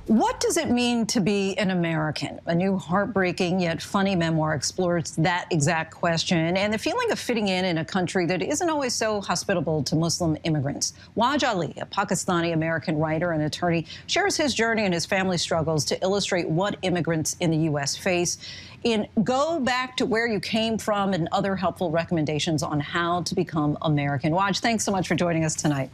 What does it mean to be an American? A new heartbreaking yet funny memoir explores that exact question and the feeling of fitting in a country that isn't always so hospitable to Muslim immigrants. Wajahat Ali, a Pakistani-American writer and attorney, shares his journey and his family's struggles to illustrate what immigrants in the U.S. face in Go Back to Where You Came From and other helpful recommendations on how to become American. Waj, thanks so much for joining us tonight.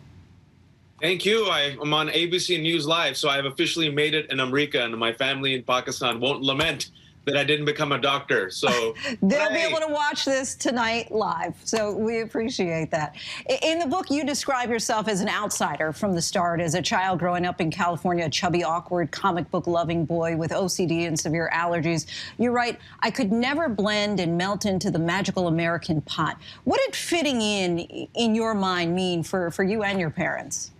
Thank you. I'm on ABC News Live, so I have officially made it in America, and my family in Pakistan won't lament that I didn't become a doctor. So they'll be able to watch this tonight live, so we appreciate that. In the book, you describe yourself as an outsider from the start. As a child growing up in California, a chubby, awkward, comic book-loving boy with OCD and severe allergies. You write, I could never blend and melt into the magical American pot. What did fitting in your mind, mean for you and your parents?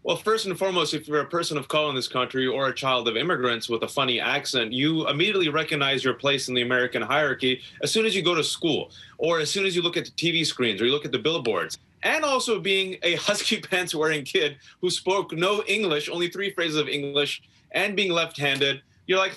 Well, first and foremost, if you're a person of color in this country or a child of immigrants with a funny accent, you immediately recognize your place in the American hierarchy as soon as you go to school, or as soon as you look at the TV screens, or you look at the billboards. And also being a husky pants wearing kid who spoke no English, only 3 phrases of English, and being left-handed, you're like,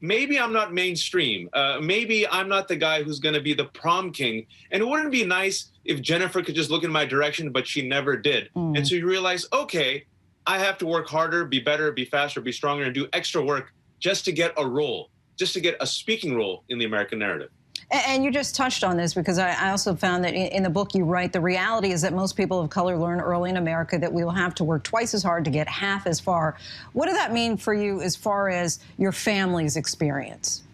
maybe I'm not mainstream. Maybe I'm not the guy who's going to be the prom king. And it wouldn't be nice if Jennifer could just look in my direction, but she never did. And so you realize, okay, I have to work harder, be better, be faster, be stronger, and do extra work just to get a role, just to get a speaking role in the American narrative. And you just touched on this, because I also found that in the book you write, the reality is that most people of color learn early in America that we will have to work twice as hard to get half as far. What did that mean for you as far as your family's experience?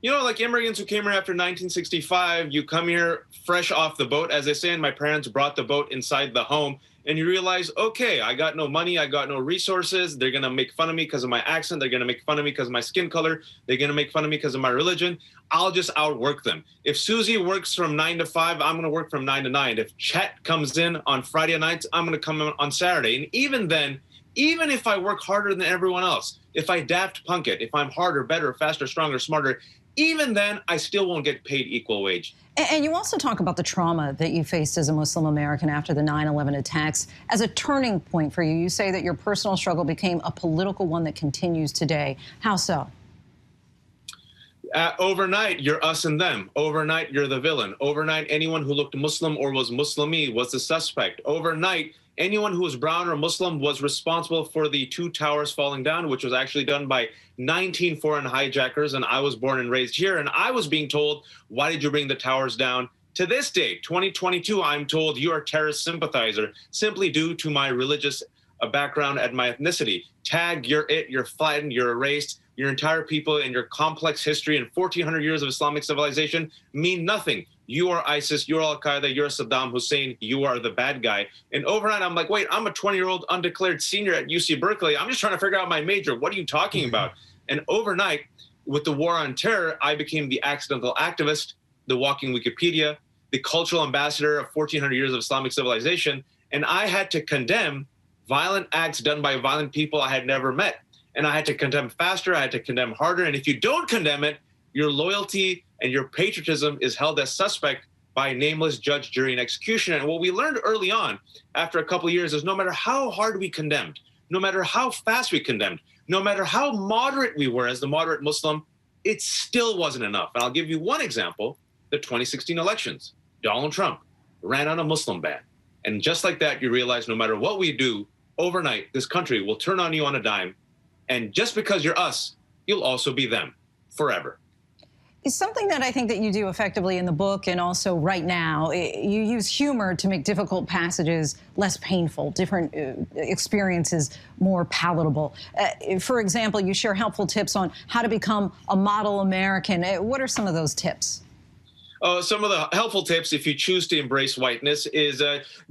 You know, like immigrants who came here after 1965, you come here fresh off the boat. As they say, and my parents brought the boat inside the home. And you realize, okay, I got no money, I got no resources. They're going to make fun of me because of my accent. They're going to make fun of me because of my skin color. They're going to make fun of me because of my religion. I'll just outwork them. If Susie works from 9 to 5, I'm going to work from 9 to 9. If Chet comes in on Friday nights, I'm going to come in on Saturday. And even then, even if I work harder than everyone else, if I Daft Punk it, if I'm harder, better, faster, stronger, smarter, even then, I still won't get paid equal wage. And you also talk about the trauma that you faced as a Muslim American after the 9/11 attacks as a turning point for you. You say that your personal struggle became a political one that continues today. How so? Overnight, you're us and them. Overnight, you're the villain. Overnight, anyone who looked Muslim or was Muslimi was the suspect. Overnight, anyone who was brown or Muslim was responsible for the 2 towers falling down, which was actually done by 19 foreign hijackers. And I was born and raised here, and I was being told, why did you bring the towers down? To this day, 2022, I'm told you're a terrorist sympathizer simply due to my religious background and my ethnicity. Tag, you're it, you're flattened, you're erased. Your entire people and your complex history and 1,400 years of Islamic civilization mean nothing. You are ISIS, you're Al-Qaeda, you're Saddam Hussein, you are the bad guy. And overnight, I'm like, wait, I'm a 20-year-old undeclared senior at UC Berkeley. I'm just trying to figure out my major. What are you talking about? And overnight, with the war on terror, I became the accidental activist, the walking Wikipedia, the cultural ambassador of 1,400 years of Islamic civilization. And I had to condemn violent acts done by violent people I had never met. And I had to condemn faster, I had to condemn harder. And if you don't condemn it, your loyalty and your patriotism is held as suspect by a nameless judge, jury, and executioner. And what we learned early on, after a couple of years, is no matter how hard we condemned, no matter how fast we condemned, no matter how moderate we were as the moderate Muslim, it still wasn't enough. And I'll give you one example, the 2016 elections. Donald Trump ran on a Muslim ban. And just like that, you realize no matter what we do, overnight, this country will turn on you on a dime. And just because you're us, you'll also be them forever. It's something that I think that you do effectively in the book and also right now. You use humor to make difficult passages less painful, different experiences more palatable. For example, you share helpful tips on how to become a model American. What are some of those tips? Some of the helpful tips, if you choose to embrace whiteness, is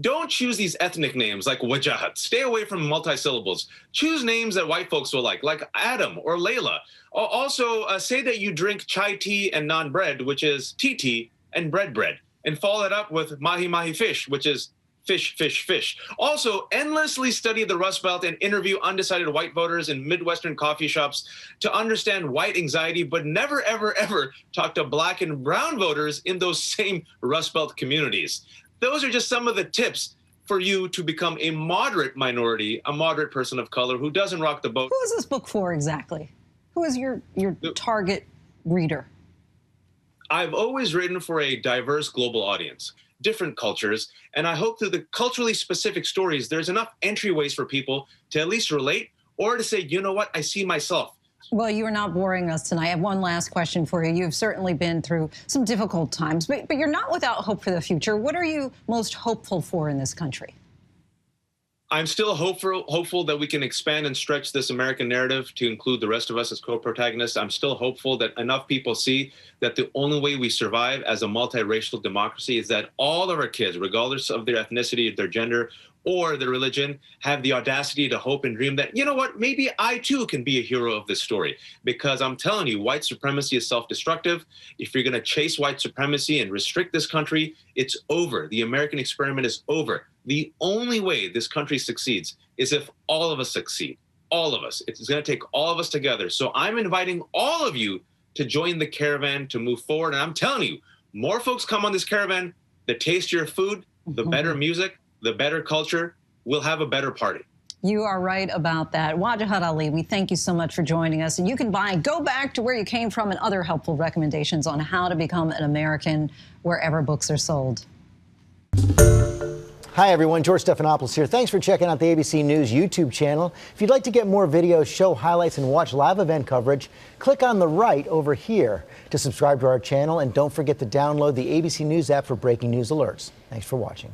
don't choose these ethnic names like Wajahat. Stay away from multisyllables. Choose names that white folks will like Adam or Layla. Also, say that you drink chai tea and naan bread, which is tea tea, and bread. And follow that up with mahi mahi fish, which is fish. Also, endlessly study the Rust Belt and interview undecided white voters in Midwestern coffee shops to understand white anxiety, but never, ever talk to black and brown voters in those same Rust Belt communities. Those are just some of the tips for you to become a moderate minority, a moderate person of color who doesn't rock the boat. Who is this book for exactly? Who is your target reader? I've always written for a diverse global audience, different cultures, and I hope through the culturally specific stories, there's enough entryways for people to at least relate or to say, you know what, I see myself. Well, you are not boring us tonight. I have one last question for you. You've certainly been through some difficult times, but you're not without hope for the future. What are you most hopeful for in this country? I'm still hopeful that we can expand and stretch this American narrative to include the rest of us as co-protagonists. I'm still hopeful that enough people see that the only way we survive as a multiracial democracy is that all of our kids, regardless of their ethnicity, their gender, or their religion, have the audacity to hope and dream that, you know what, maybe I too can be a hero of this story. Because I'm telling you, white supremacy is self-destructive. If you're going to chase white supremacy and restrict this country, it's over. The American experiment is over. The only way this country succeeds is if all of us succeed. All of us. It's going to take all of us together. So I'm inviting all of you to join the caravan to move forward. And I'm telling you, more folks come on this caravan, the tastier food, the better music, the better culture, we'll have a better party. You are right about that. Wajahat Ali, we thank you so much for joining us. And you can go back to where you came from and other helpful recommendations on how to become an American wherever books are sold. Hi, everyone. George Stephanopoulos here. Thanks for checking out the ABC News YouTube channel. If you'd like to get more videos, show highlights, and watch live event coverage, click on the right over here to subscribe to our channel. And don't forget to download the ABC News app for breaking news alerts. Thanks for watching.